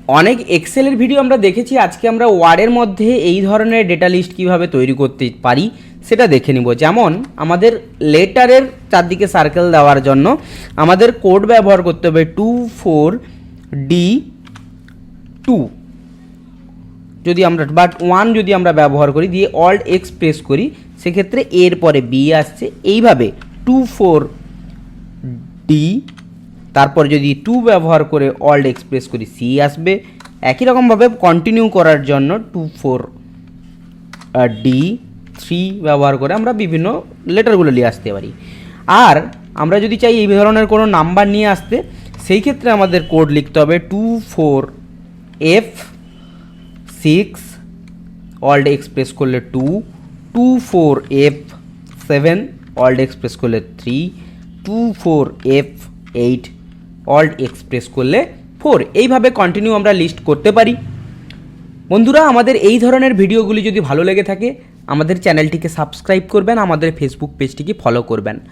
অনেক এক্সেলের ভিডিও আমরা দেখেছি, আজকে আমরা ওয়ার্ডের মধ্যে এই ধরনের ডেটা লিস্ট কীভাবে তৈরি করতে পারি সেটা দেখে নিব। যেমন আমাদের লেটারের চারদিকে সার্কেল দেওয়ার জন্য আমাদের কোড ব্যবহার করতে হবে 24D2 যদি আমরা, বাট 1 যদি আমরা ব্যবহার করি দিয়ে অল্ট এক্স প্রেস করি, সেক্ষেত্রে এর পরে বি আসছে। এইভাবে 24D, তারপর যদি 2 ব্যবহার করে অল্ট এক্স প্রেস করি সি আসবে। একই রকমভাবে কন্টিনিউ করার জন্য 24D3 ব্যবহার করে আমরা বিভিন্ন লেটারগুলো নিয়ে আসতে পারি। আর আমরা যদি চাই এই ধরনের কোনো নাম্বার নিয়ে আসতে, সেই ক্ষেত্রে আমাদের কোড লিখতে হবে 24F6 অল্ট এক্স প্রেস করলে 2, 24F7 অল্ট এক্স প্রেস করলে 3, 24F8 অল্ট এক্স প্রেস করলে 4। এইভাবে কন্টিনিউ আমরা লিস্ট করতে পারি। বন্ধুরা, আমাদের এই ধরনের ভিডিওগুলি যদি ভালো লেগে থাকে আমাদের চ্যানেলটিকে সাবস্ক্রাইব করবেন, আমাদের ফেসবুক পেজটিকে ফলো করবেন।